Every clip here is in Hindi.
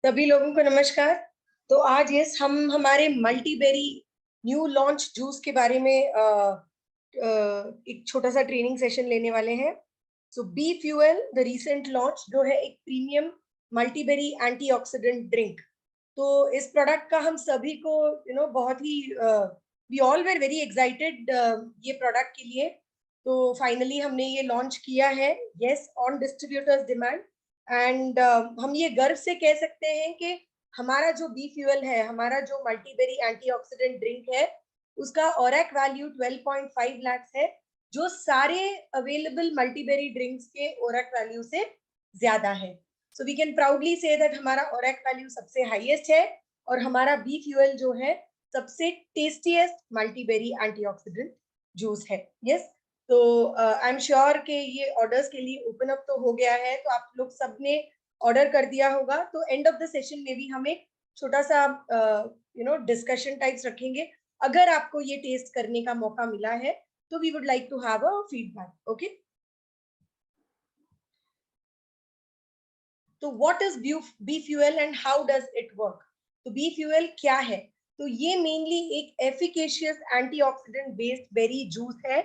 सभी लोगों को नमस्कार। तो आज हम हमारे मल्टीबेरी न्यू लॉन्च जूस के बारे में एक छोटा सा ट्रेनिंग सेशन लेने वाले हैं। So B Fuel the recent launch जो है एक प्रीमियम मल्टीबेरी एंटीऑक्सीडेंट ड्रिंक। तो इस प्रोडक्ट का हम सभी को बहुत ही we all were very excited ये प्रोडक्ट के लिए। तो फाइनली हमने ये लॉन्च किया है, yes, on distributors demand. And हम ये गर्व से कह सकते हैं कि हमारा जो बी फ्यूएल है, हमारा जो मल्टीबेरी एंटीऑक्सीडेंट ड्रिंक है, उसका ओरेक वैल्यू 12.5 लाख है, जो सारे अवेलेबल मल्टीबेरी ड्रिंक्स के ओरेक वैल्यू से ज्यादा है। So we can proudly say that हमारा ओरेक वैल्यू सबसे हाईएस्ट है और हमारा बी फ्यूएल जो है सबसे टेस्टीएस्ट मल्टीबेरी एंटीऑक्सीडेंट जूस है। यस, तो आई एम श्योर कि ये ऑर्डर्स के लिए ओपन अप तो हो गया है, तो आप लोग सबने ऑर्डर कर दिया होगा। तो एंड ऑफ द सेशन में भी हम एक छोटा सा डिस्कशन टाइप्स रखेंगे। अगर आपको ये टेस्ट करने का मौका मिला है तो we would like to have a feedback. Okay, तो what is B Fuel and how does it work? तो बी फ्यूएल क्या है? तो ये मेनली एक efficacious antioxidant based berry juice है।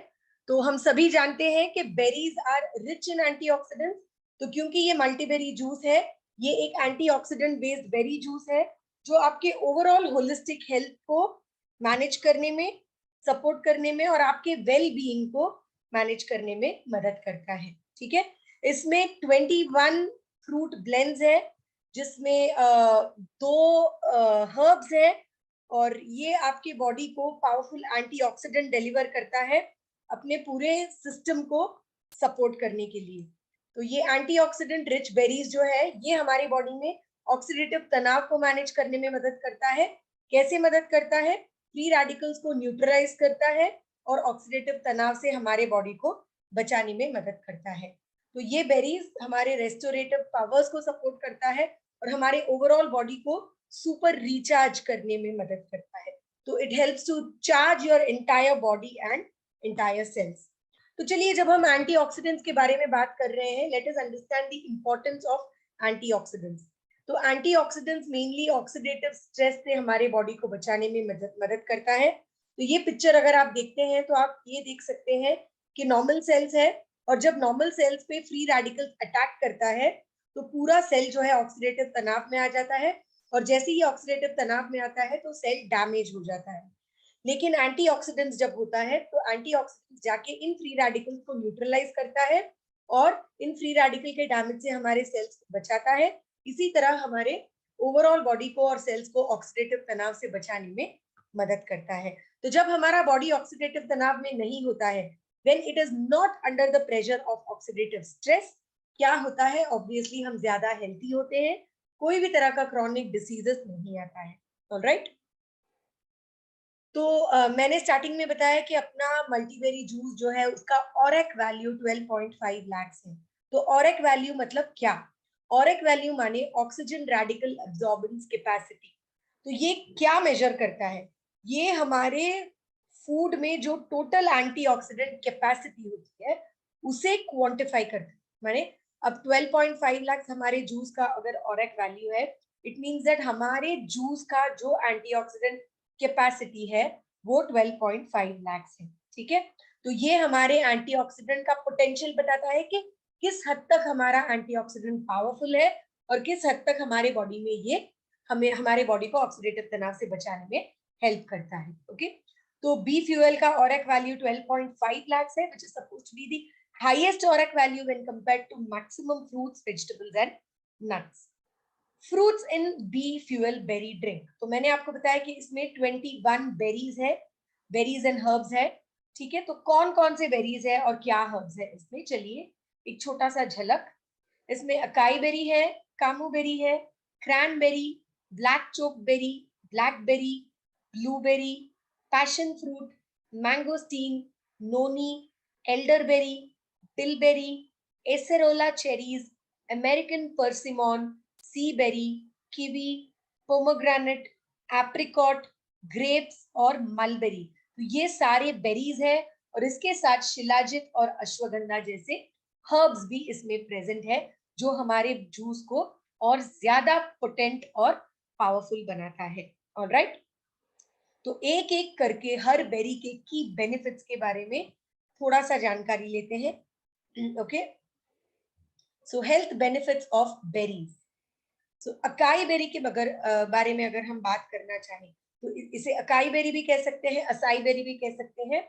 तो हम सभी जानते हैं कि berries are rich in antioxidants. तो क्योंकि ये मल्टीबेरी जूस है, ये एक एंटीऑक्सीडेंट बेस्ड बेरी जूस है जो आपके ओवरऑल होलिस्टिक हेल्थ को मैनेज करने में, सपोर्ट करने में और आपके वेल बीइंग को मैनेज करने में मदद करता है। ठीक है, इसमें 21 फ्रूट ब्लेंड्स है, जिसमें दो हर्ब्स है, और ये आपके बॉडी को पावरफुल एंटीऑक्सीडेंट डिलीवर करता है अपने पूरे सिस्टम को सपोर्ट करने के लिए। तो ये एंटीऑक्सीडेंट रिच बेरीज जो है, ये हमारी बॉडी में ऑक्सीडेटिव तनाव को मैनेज करने में मदद करता है। कैसे मदद करता है? फ्री रेडिकल्स को न्यूट्रलाइज करता है और ऑक्सीडेटिव तनाव से हमारे बॉडी को बचाने में मदद करता है। तो ये बेरीज हमारे रेस्टोरेटिव पावर्स को सपोर्ट करता है और हमारे ओवरऑल बॉडी को सुपर रिचार्ज करने में मदद करता है। तो it helps to charge your entire body and entire cells. तो चलिए, जब हम एंटीऑक्सीडेंट्स के बारे में बात कर रहे हैं, let us understand the importance of antioxidants. तो एंटीऑक्सीडेंट्स मेनली ऑक्सीडेटिव स्ट्रेस से हमारे बॉडी को बचाने में मदद करता है। तो ये पिक्चर अगर आप देखते हैं तो आप ये देख सकते हैं कि नॉर्मल सेल्स है, और जब नॉर्मल सेल्स पे फ्री रेडिकल्स अटैक करता है तो पूरा सेल जो है ऑक्सीडेटिव तनाव में आ जाता है, और जैसे ही ऑक्सीडेटिव तनाव में आता है तो सेल डैमेज हो जाता है। लेकिन एंटीऑक्सीडेंट्स जब होता है तो एंटीऑक्सीडेंट्स जाके इन फ्री रेडिकल्स को न्यूट्रलाइज करता है और इन फ्री रेडिकल के डैमेज से हमारे सेल्स को बचाता है। इसी तरह हमारे ओवरऑल बॉडी को और सेल्स को ऑक्सीडेटिव तनाव से बचाने में मदद करता है। तो जब हमारा बॉडी ऑक्सीडेटिव तनाव में नहीं होता है, when it is not under the pressure of oxidative stress, क्या होता है? ऑब्वियसली हम ज्यादा हेल्थी होते हैं, कोई भी तरह का क्रॉनिक डिसीजेस नहीं आता है। ऑलराइट, तो मैंने स्टार्टिंग में बताया कि अपना मल्टीबेरी जूस जो है उसका ओरेक वैल्यू 12.5 लाख है। तो ओरेक वैल्यू मतलब क्या? ओरेक वैल्यू माने ऑक्सीजन रेडिकल एब्जॉर्बेंस कैपेसिटी। तो ये क्या मेजर करता है? ये हमारे फूड में जो टोटल एंटीऑक्सीडेंट कैपेसिटी होती है उसे क्वांटिफाई करता है। माने अब 12.5 लाख हमारे जूस का अगर ओरेक वैल्यू है, इट मींस दैट हमारे जूस का जो एंटीऑक्सीडेंट कैपेसिटी है वो 12.5 लाख है। ठीक है, तो ये हमारे एंटीऑक्सीडेंट का पोटेंशियल बताता है कि किस हद तक हमारा एंटीऑक्सीडेंट पावरफुल है और किस हद तक हमारे बॉडी में ये हमें हमारे बॉडी को ऑक्सीडेटिव तनाव से बचाने में हेल्प करता है। ओके, तो बी फ्यूएल का ओरेक वैल्यू 12.5 लाख है, which is supposed to be the highest ORAC value when compared to maximum fruits, vegetables and nuts. Fruits in B fuel berry drink, तो मैंने आपको बताया कि इसमें 21 बेरीज है, बेरीज एंड हर्ब्स है। ठीक है, तो कौन कौन से बेरीज है और क्या हर्ब्स है इसमें, चलिए एक छोटा सा झलक। इसमें अकाई बेरी है, कामू बेरी है, cranberry, black chokeberry, blackberry, blueberry, passion fruit, mangosteen, noni, elderberry, bilberry, acerola cherries, American persimmon, sea berry, kiwi, pomegranate, apricot, grapes और मलबेरी। तो ये सारे बेरीज है और इसके साथ शिलाजित और अश्वगंधा जैसे हर्ब्स भी इसमें प्रेजेंट है, जो हमारे जूस को और ज्यादा पोटेंट और पावरफुल बनाता है। ऑलराइट, तो एक एक करके हर बेरी के की बेनिफिट्स के बारे में थोड़ा सा जानकारी लेते हैं। Okay, so health benefits of berries. So acai berry के बारे में अगर हम बात करना चाहें तो इसे अकाई बेरी भी कह सकते हैं, असाई बेरी भी कह सकते हैं।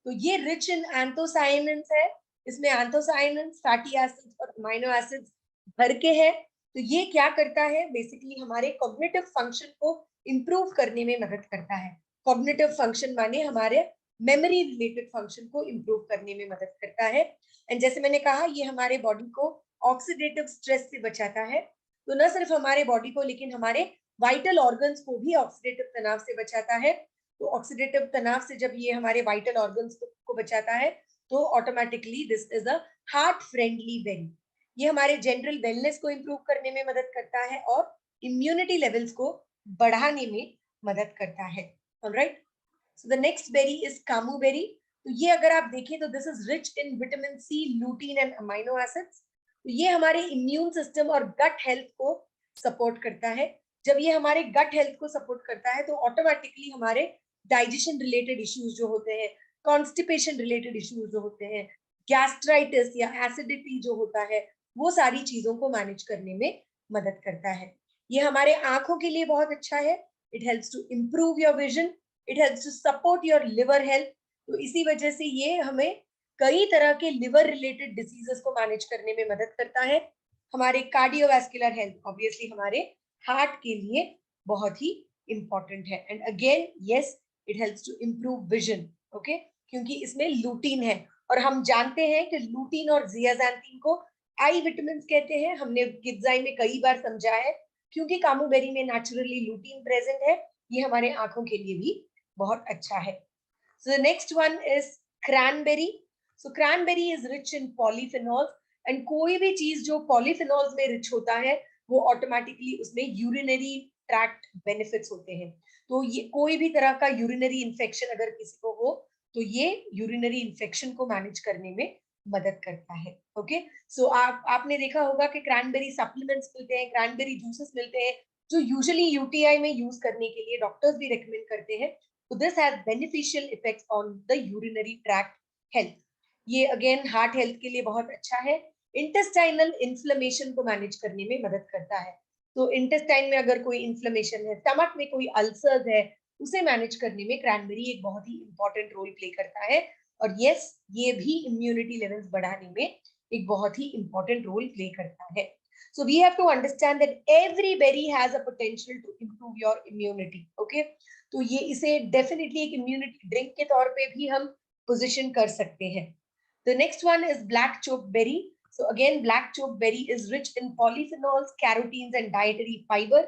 तो ये रिच इन एंथोसायनिन्स है, इसमें एंथोसायनिन्स, फैटी एसिड्स और अमीनो एसिड्स भर के है। तो ये क्या करता है, बेसिकली हमारे कॉग्निटिव फंक्शन को इंप्रूव करने में मदद करता है। कॉग्निटिव फंक्शन माने हमारे मेमोरी रिलेटेड फंक्शन को इंप्रूव करने में मदद करता है। एंड जैसे मैंने कहा, ये हमारे बॉडी को ऑक्सीडेटिव स्ट्रेस से बचाता है। तो न सिर्फ हमारे बॉडी को लेकिन हमारे वाइटल ऑर्गन्स को भी ऑक्सीडेटिव तनाव से बचाता है। तो ऑक्सीडेटिव तनाव से जब ये हमारे वाइटल ऑर्गन्स को बचाता है तो automatically this is a heart friendly berry. ये हमारे जनरल वेलनेस को इंप्रूव करने में मदद करता है और इम्यूनिटी लेवल्स को बढ़ाने में मदद करता है। Alright, so the next berry is camu berry. तो ये अगर आप देखें तो this is rich in vitamin C, lutein and amino acids. तो ये हमारे इम्यून सिस्टम और गट हेल्थ को सपोर्ट करता है। जब ये हमारे गट हेल्थ को सपोर्ट करता है तो ऑटोमेटिकली हमारे डाइजेशन रिलेटेड इश्यूज जो होते हैं, कॉन्स्टिपेशन रिलेटेड इश्यूज जो होते हैं, गैस्ट्राइटिस या एसिडिटी जो होता है, वो सारी चीजों को मैनेज करने में मदद करता है। ये हमारे आंखों के लिए बहुत अच्छा है। It helps to improve your vision, it helps to support your liver health. तो इसी वजह से ये हमें कई तरह के लिवर रिलेटेड डिसीजेस को मैनेज करने में मदद करता है। हमारे कार्डियोवैस्कुलर हेल्थ, ऑब्वियसली हमारे हार्ट के लिए बहुत ही इंपॉर्टेंट है। And again yes, it helps to improve vision. Okay, क्योंकि इसमें लूटीन है और हम जानते हैं कि लूटीन और जियाजांथीन को आई विटामिन कहते हैं। हमने किड्जाई में कई बार समझा है, क्योंकि कामू बेरी में नेचुरली लूटीन प्रेजेंट है। ये हमारे आंखों के लिए भी बहुत अच्छा है। So the next one is cranberry. So cranberry is rich in polyphenols and कोई भी चीज जो polyphenols में rich होता है वो automatically उसमें urinary tract benefits होते हैं। तो ये कोई भी तरह का urinary infection अगर किसी को हो तो ये urinary infection को manage करने में मदद करता है। ओके, सो आपने देखा होगा कि क्रैनबेरी सप्लीमेंट्स मिलते हैं, क्रैनबेरी जूसेस मिलते हैं जो यूजुअली यूटीआई में यूज करने के लिए डॉक्टर्स भी रेकमेंड करते हैं। So this has beneficial effects on the urinary tract health. ये अगेन हार्ट हेल्थ के लिए बहुत अच्छा है। इंटेस्टाइनल इन्फ्लेमेशन को मैनेज करने में मदद करता है। तो इंटेस्टाइन में अगर कोई इन्फ्लेमेशन है, स्टमक में कोई अल्सर्स है, उसे मैनेज करने में क्रैनबेरी एक बहुत ही इंपॉर्टेंट रोल प्ले करता है। और यस, ये भी इम्यूनिटी लेवल्स बढ़ाने में एक बहुत ही इंपॉर्टेंट रोल प्ले करता है। So we have to understand that every berry has a potential to improve your immunity. Okay, तो ये इसे डेफिनेटली एक इम्यूनिटी ड्रिंक के तौर पे भी हम पोजीशन कर सकते हैं। The next one is black chokeberry. So again black chokeberry is rich in polyphenols, carotenes and dietary fibre.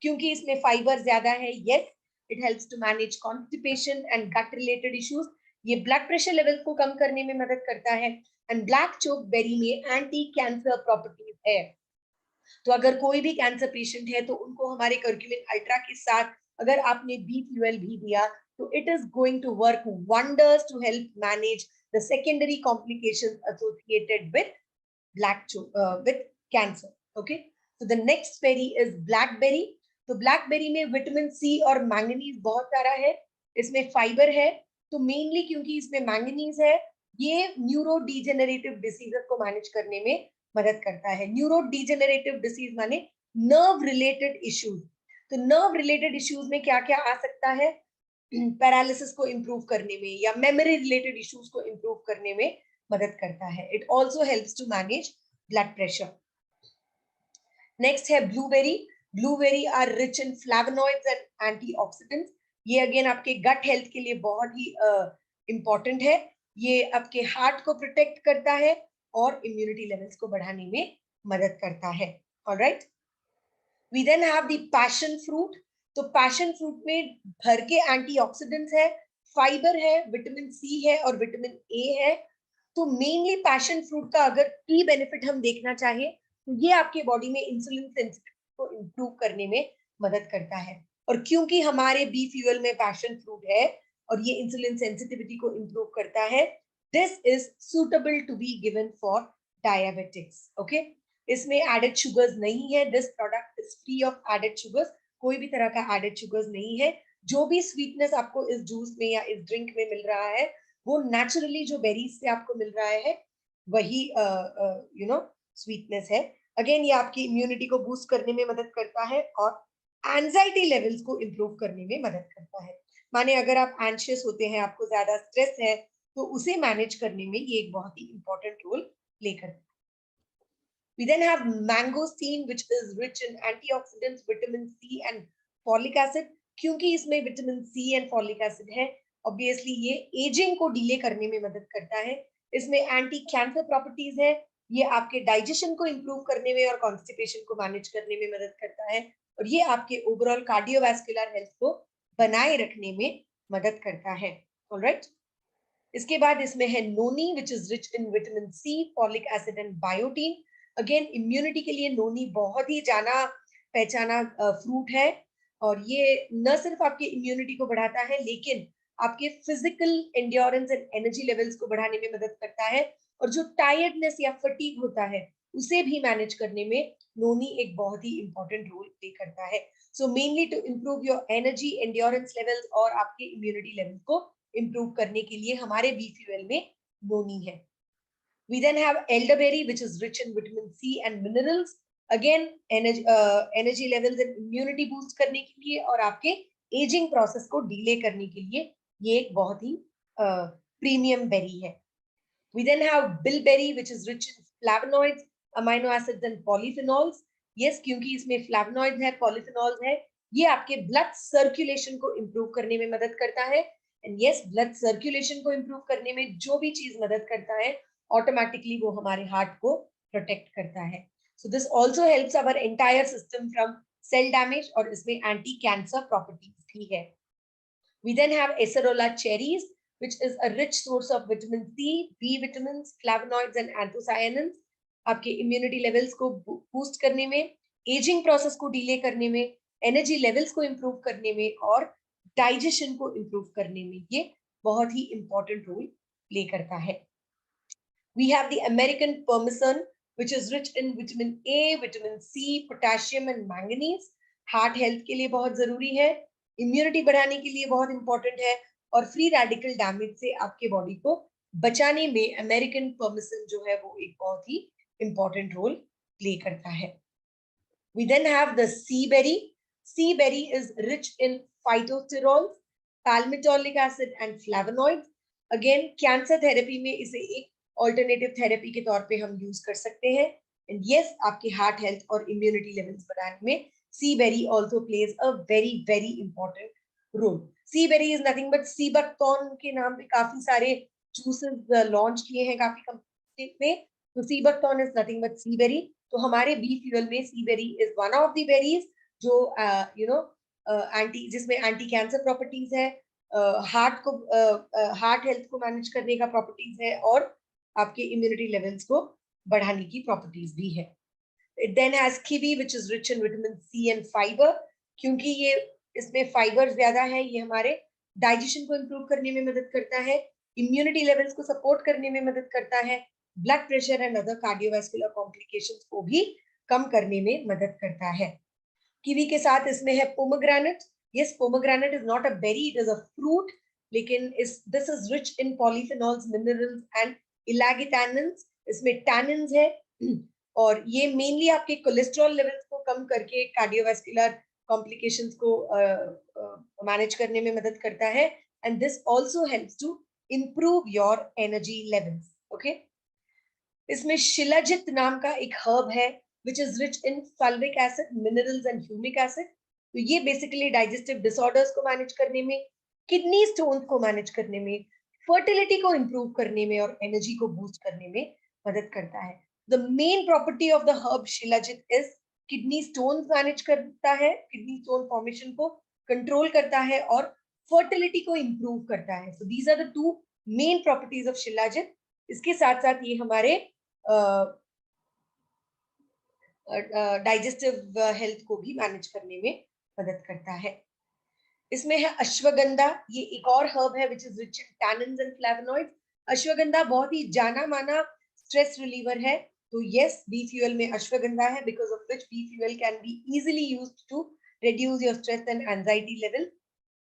क्योंकि इसमें फाइबर ज्यादा है, yes, it helps to manage constipation and gut related issues. ये ब्लड प्रेशर लेवल को कम करने में मदद करता है। एंड ब्लैक चोक बेरी में एंटी कैंसर प्रॉपर्टीज है। तो अगर कोई भी कैंसर पेशेंट है तो उनको हमारे कर्क्यूमिन अल्ट्रा के साथ अगर आपने बी फ्यूएल भी दिया तो it is going to work wonders to help manage the secondary complications associated with with cancer. Okay, so the next berry is blackberry. तो ब्लैकबेरी में विटामिन सी और मैंगनीज बहुत सारा है, इसमें फाइबर है। तो मेनली क्योंकि इसमें मैंगनीज है, ये न्यूरो डिजेनरेटिव डिसीजेस को मैनेज करने में मदद करता है। न्यूरो डिजेनरेटिव डिसीज माने नर्व रिलेटेड इश्यूज। तो नर्व रिलेटेड इश्यूज में क्या क्या आ सकता है, पैरालिसिस को इंप्रूव करने में या मेमोरी रिलेटेड इश्यूज को इंप्रूव करने में मदद करता है। It also helps to manage blood pressure. Next है blueberry. Blueberries are rich in flavonoids and antioxidants. ये अगेन आपके गट हेल्थ के लिए बहुत ही इंपॉर्टेंट है। ये आपके हार्ट को प्रोटेक्ट करता है और इम्यूनिटी लेवल्स को बढ़ाने में मदद करता है। Alright, we then have the passion fruit. तो पैशन फ्रूट में भर के एंटीऑक्सीडेंट्स है, फाइबर है, विटामिन सी है और विटामिन ए है। तो मेनली पैशन फ्रूट का अगर की बेनिफिट हम देखना चाहे तो ये आपके बॉडी में इंसुलिन सेंसिटिविटी को इंप्रूव करने में मदद करता है। और क्योंकि हमारे बी फ्यूएल में पैशन फ्रूट है और ये इंसुलिन सेंसिटिविटी को इंप्रूव करता है, this is suitable to be given for diabetics. Okay, इसमें एडेड शुगर्स नहीं है. This product is free of added sugars. कोई भी तरह का एडेड शुगर्स नहीं है. जो भी स्वीटनेस आपको इस जूस में या इस ड्रिंक में मिल रहा है वो नेचुरली जो बेरीज से आपको मिल रहा है वही स्वीटनेस है. अगेन ये आपकी इम्यूनिटी को बूस्ट करने में मदद करता है और एंजाइटी लेवल्स को इम्प्रूव करने में मदद करता है. माने अगर आप एंशियस होते हैं, आपको ज्यादा स्ट्रेस है, तो उसे मैनेज करने में ये एक बहुत ही इंपॉर्टेंट रोल प्ले करता है. We then have mangosteen, which is rich in antioxidants, vitamin C and folic acid. क्योंकि इसमें vitamin C and folic acid है, ऑब्वियसली ये एजिंग को डिले करने में मदद करता है. इसमें एंटी कैंसर प्रॉपर्टीज है. ये आपके डाइजेशन को इंप्रूव करने में और कॉन्स्टिपेशन को मैनेज करने में मदद करता है. और ये आपके ओवरऑल कार्डियोवैस्कुलर हेल्थ को बनाए रखने में मदद करता है. ऑलराइट. इसके बाद इसमें है noni, which is rich in vitamin C, folic acid and biotin. Again immunity के लिए नोनी बहुत ही जाना पहचाना फ्रूट है. और ये न सिर्फ आपके इम्यूनिटी को बढ़ाता है लेकिन आपके physical endurance and energy levels को बढ़ाने में मदद करता है. और जो टायर्डनेस या फटीग होता है उसे भी मैनेज करने में नोनी एक बहुत ही इंपॉर्टेंट रोल प्ले करता है. So mainly to improve your energy, endurance levels और आपके इम्यूनिटी लेवल को इम्प्रूव करने के लिए हमारे बी फ्यूएल में नोनी है. We then have elderberry, which is rich in vitamin C and minerals. Again, energy levels and immunity boost करने के लिए और आपके aging process को delay करने के लिए ये एक बहुत ही premium berry है. We then have bilberry, which is rich in flavonoids, amino acids and polyphenols. Yes, क्योंकि इसमें flavonoids है, polyphenols है, ये आपके blood circulation को improve करने में मदद करता है. And yes, blood circulation को improve करने में जो भी चीज मदद करता है ऑटोमेटिकली वो हमारे हार्ट को प्रोटेक्ट करता है. So this also helps our entire system from cell damage और इसमें एंटी कैंसर प्रॉपर्टीज भी है. We then have acerola cherries, which is a rich source of vitamin C, B vitamins, flavonoids and anthocyanins. आपके इम्यूनिटी लेवल्स को बूस्ट करने में, एजिंग प्रोसेस को डिले करने में, एनर्जी लेवल्स को इम्प्रूव करने में और डाइजेशन को इम्प्रूव करने में ये बहुत ही इंपॉर्टेंट रोल प्ले करता है. We have the American persimmon, which is rich in vitamin A, vitamin C, potassium and manganese. Heart health के लिए बहुत जरूरी है, इम्यूनिटी बढ़ाने के लिए बहुत इंपॉर्टेंट है और फ्री रेडिकल डैमेज से आपके बॉडी को बचाने में अमेरिकन परमिसन जो है वो एक बहुत ही इंपॉर्टेंट रोल प्ले करता है. We then have the sea berry. Sea berry is rich in phytosterols, palmitoleic acid and flavonoids. Again, cancer therapy में इसे एक ऑल्टरनेटिव थेरेपी के तौर पे हम यूज कर सकते हैं. एंड यस, आपके हार्ट हेल्थ और इम्यूनिटी लेवल्स बढ़ाने में sea berry also plays a very very important role. Sea berry is nothing but sea buckthorn के नाम पे काफी सारे जूसेस लॉन्च किए हैं काफी कंपनी ने. तो sea buckthorn is nothing but sea berry. तो हमारे बी फ्यूएल में sea berry is one of the berries जो जिसमें एंटी कैंसर प्रॉपर्टीज है, हार्ट हेल्थ को मैनेज करने का प्रॉपर्टीज है और आपके इम्यूनिटी लेवल्स को बढ़ाने की प्रॉपर्टीज भी है. It then has kiwi, which is rich in vitamin C and fiber. क्योंकि ये इसमें फाइबर ज्यादा है, ये हमारे डाइजेशन को इम्प्रूव करने में मदद करता है, इम्यूनिटी लेवल्स को सपोर्ट करने में मदद करता है, blood pressure and other cardiovascular complications को भी कम करने में मदद करता है. कीवी के साथ इसमें है pomegranate. Yes, pomegranate is not a berry, it is a fruit, लेकिन this is rich in polyphenols, minerals and ellagitannins. इसमें टैनिन्स है और ये मेनली आपके कोलेस्ट्रॉल लेवल्स को कम करके कार्डियोवैस्कुलर कॉम्प्लिकेशंस को मैनेज करने में मदद करता है. And this also helps to improve your energy levels. Okay. इसमें शिलाजित नाम का एक हर्ब है which is rich in fulvic acid, minerals and humic acid. तो ये बेसिकली डाइजेस्टिव डिसऑर्डर्स को मैनेज करने में, किडनी स्टोन्स को मैनेज करने में, फर्टिलिटी को इंप्रूव करने में और एनर्जी को बूस्ट करने में मदद करता है. The main property of the herb shilajit is kidney stones manage करता है, किडनी स्टोन फॉर्मेशन को कंट्रोल करता है और फर्टिलिटी को इंप्रूव करता है. So these are the two main properties of shilajit. इसके साथ साथ ये हमारे डाइजेस्टिव हेल्थ को भी मैनेज करने में मदद करता है. इसमें है अश्वगंधा. ये एक और हर्ब है which is rich in tannins and flavonoids. Ashwagandha बहुत ही जाना माना स्ट्रेस रिलीवर है तो यस, बी फ्यूल में अश्वगंधा है, because of which B Fuel can be easily used to reduce your stress and anxiety level.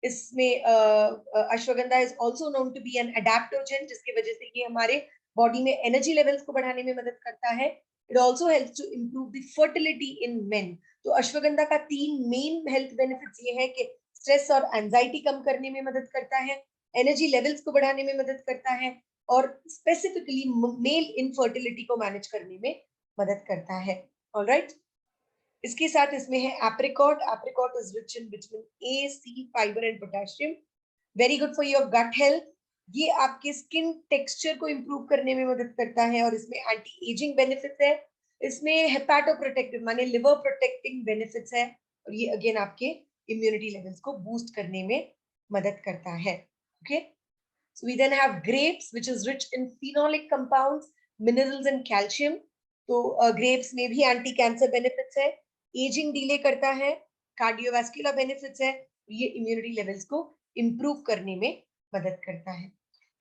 इसमें ashwagandha is also known to be an adaptogen, जिसकी वजह से ये हमारे बॉडी में एनर्जी लेवल्स को बढ़ाने में मदद करता है. It also helps to improve the fertility in men. तो अश्वगंधा का 3 मेन हेल्थ बेनिफिट्स ये है कि स्ट्रेस और एंजाइटी कम करने में मदद करता है, एनर्जी लेवल्स को बढ़ाने में मदद करता है, और स्पेसिफिकली मेल इनफर्टिलिटी को मैनेज करने में मदद करता है. ऑलराइट, इसके साथ इसमें है apricot. Apricot is rich in vitamin A, C, fibre and potassium. Very good for your gut health. ये आपके स्किन टेक्सचर को इंप्रूव करने में मदद करता है, और इसमें एंटी एजिंग बेनिफिट्स है. इसमें हेपाटो प्रोटेक्टिव माने लिवर प्रोटेक्टिंग बेनिफिट्स है, और ये अगेन आपके इम्यूनिटी लेवल्स को बूस्ट करने में मदद करता है. Okay, so we then have grapes which is rich in phenolic compounds, minerals and calcium. तो ग्रेप्स में भी एंटी कैंसर बेनिफिट्स है, एजिंग डिले करता है, कार्डियोवास्कुलर बेनिफिट्स है, ये इम्यूनिटी लेवल्स को इंप्रूव करने में मदद करता है.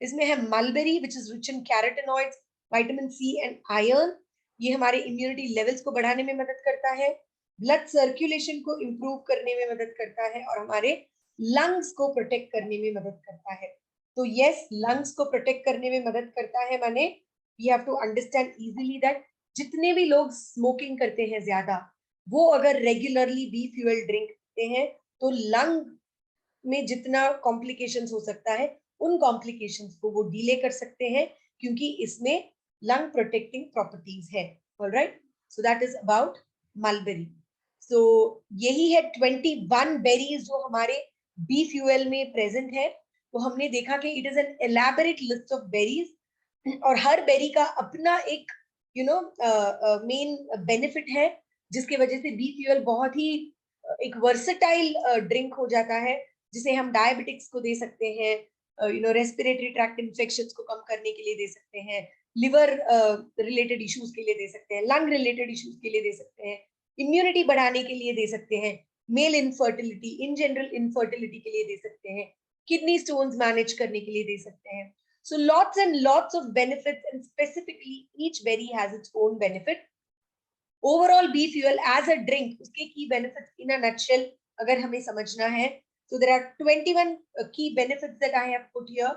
इसमें है mulberry which is rich in carotenoids, vitamin C and iron. ये हमारे इम्यूनिटी लेवल्स को बढ़ाने में मदद करता है, ब्लड सर्कुलेशन को इंप्रूव करने में मदद करता है, और हमारे लंग्स को प्रोटेक्ट करने में मदद करता है. तो यस, लंग्स को प्रोटेक्ट करने में मदद करता है, माने we have to understand easily that जितने भी लोग स्मोकिंग करते हैं ज्यादा, वो अगर रेगुलरली बी फ्यूल ड्रिंक करते हैं तो लंग में जितना कॉम्प्लिकेशंस हो सकता है, उन कॉम्प्लिकेशंस को वो डिले कर सकते हैं, क्योंकि इसमें लंग प्रोटेक्टिंग प्रॉपर्टीज है. Alright, so that is about mulberry. सो यही है 21 बेरीज जो हमारे बी फ्यूल में प्रेजेंट है. तो हमने देखा कि it is an elaborate list of berries, और हर बेरी का अपना एक मेन बेनिफिट है, जिसके वजह से बी फ्यूल बहुत ही एक वर्सेटाइल ड्रिंक हो जाता है, जिसे हम डायबिटिक्स को दे सकते हैं, रेस्पिरेटरी ट्रैक्ट इन्फेक्शंस को कम करने के लिए दे सकते हैं, लिवर रिलेटेड इश्यूज के लिए दे सकते हैं, लंग रिलेटेड इश्यूज के लिए दे सकते हैं, इम्यूनिटी बढ़ाने के लिए दे सकते हैं, male infertility, in general infertility के लिए दे सकते हैं, किडनी स्टोन्स मैनेज करने के लिए दे सकते हैं. So lots and lots of benefits, and specifically each berry has its own benefit. Overall bee fuel as a drink, उसके key benefits in a nutshell अगर हमें समझना है, so there are 21 key benefits that I have put here.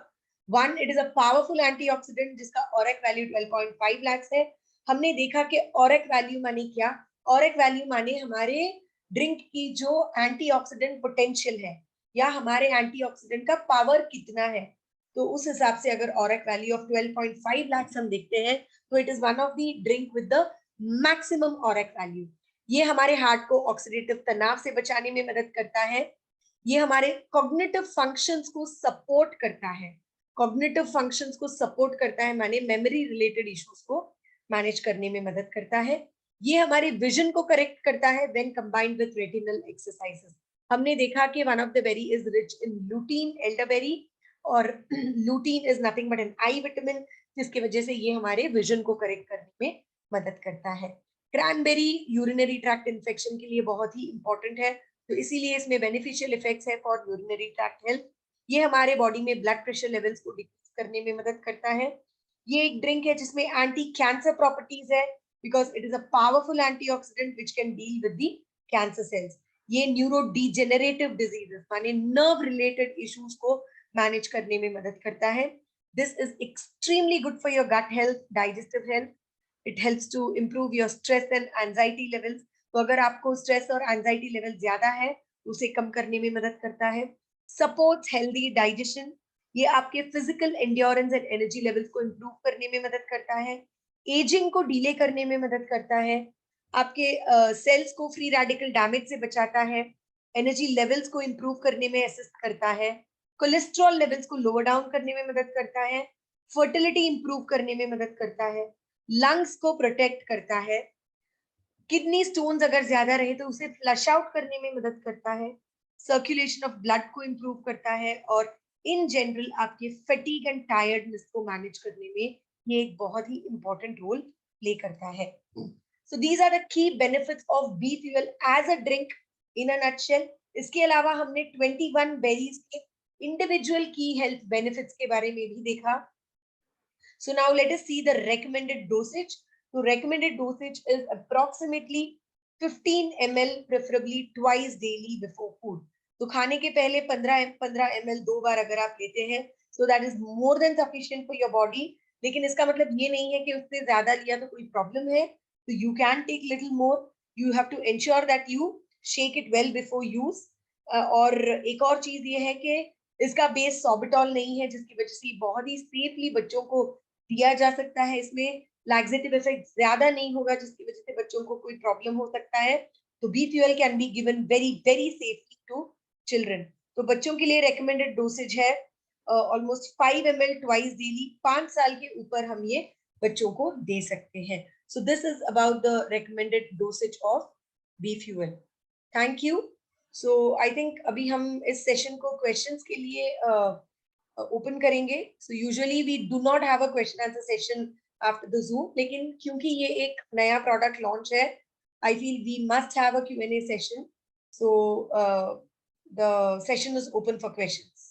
One, it is a powerful antioxidant जिसका ORAC value 12.5 lakhs है. हमने देखा कि ORAC value माने क्या? ORAC value माने हमारे ड्रिंक की जो एंटीऑक्सीडेंट पोटेंशियल है, या हमारे एंटीऑक्सीडेंट का पावर कितना है. तो उस हिसाब से अगर ORAC वैल्यू ऑफ 12.5 लाख हम देखते हैं, तो it is one of the drink with the maximum ORAC value. ये हमारे हार्ट को ऑक्सीडेटिव तनाव से बचाने में मदद करता है. ये हमारे कॉग्निटिव फंक्शंस को सपोर्ट करता है. कॉग्निटिव फंक्शंस को सपोर्ट करता है माने मेमोरी रिलेटेड इश्यूज को मैनेज करने में मदद करता है. ये हमारे विजन को करेक्ट करता है when combined with retinal exercises. हमने देखा कि one of the berry is rich in lutein, elderberry, और lutein is nothing but an eye vitamin, जिसकी वजह से ये हमारे विजन को करेक्ट करने में मदद करता है. क्रैनबेरी यूरिनरी ट्रैक्ट इन्फेक्शन के लिए बहुत ही इंपॉर्टेंट है, तो इसीलिए इसमें बेनिफिशियल इफेक्ट्स है फॉर यूरिनरी ट्रैक्ट हेल्थ. ये हमारे बॉडी में ब्लड प्रेशर लेवल्स को डिक्रीज करने में मदद करता है. ये एक ड्रिंक है जिसमें एंटी कैंसर प्रॉपर्टीज है, because it is a powerful antioxidant which can deal with the cancer cells. ये न्यूरो डिजेनरेटिव डिजीजेस माने नर्व रिलेटेड इश्यूज को मैनेज करने में मदद करता है. This is extremely good for your gut health, digestive health. It helps to improve your stress and anxiety levels. तो अगर आपको स्ट्रेस और एंजाइटी लेवल ज्यादा है, उसे कम करने में मदद करता है. Supports healthy digestion. ये आपके physical endurance and energy levels को इंप्रूव करने में मदद करता है. एजिंग को डिले करने में मदद करता है. आपके सेल्स को फ्री रेडिकल डैमेज से बचाता है. एनर्जी लेवल्स को इंप्रूव करने में असिस्ट करता है. कोलेस्ट्रॉल लेवल्स को लोअर डाउन करने में मदद करता है. फर्टिलिटी इंप्रूव करने में मदद करता है. लंग्स को प्रोटेक्ट करता है. किडनी स्टोन्स अगर ज्यादा रहे तो उसे फ्लश आउट करने में मदद करता है. सर्कुलेशन ऑफ ब्लड को इंप्रूव करता है, और इन जनरल आपके फटीग एंड टायर्डनेस को मैनेज करने में ये एक बहुत ही इंपॉर्टेंट रोल प्ले करता है. So these are the key benefits of B fuel as a drink in a nutshell. इसके अलावा हमने 21 बेरीज के इंडिविजुअल की हेल्थ बेनिफिट्स के बारे में भी देखा. So now let us see the recommended dosage. तो recommended dosage is approximately 15 ml, preferably twice daily before food. तो खाने के पहले 15 ml 2 बार अगर आप लेते हैं, so that is more than sufficient for your body. लेकिन इसका मतलब ये नहीं है कि उससे ज्यादा लिया तो कोई प्रॉब्लम है. तो you can take little more. You have to ensure that you shake it well before use. और एक और चीज ये है कि इसका बेस सॉर्बिटॉल नहीं है, जिसकी वजह से बहुत ही सेफली बच्चों को दिया जा सकता है. इसमें लैक्सेटिव इफेक्ट ज्यादा नहीं होगा, जिसकी वजह से बच्चों को कोई प्रॉब्लम हो सकता है. तो B fuel can be given very very safely to children. तो बच्चों के लिए रेकमेंडेड डोसेज है ऑलमोस्ट 5 ml ट्वाइस डेली. 5 साल के ऊपर हम ये बच्चों को दे सकते हैं. So this is about the recommended dosage of B fuel. Thank you. So I think अभी हम इस सेशन को क्वेश्चंस के लिए ओपन करेंगे. So usually we do not have a question answer session after the Zoom, लेकिन क्योंकि ये एक नया प्रोडक्ट लॉन्च है, I feel we must have a Q&A session. So the session is open for questions.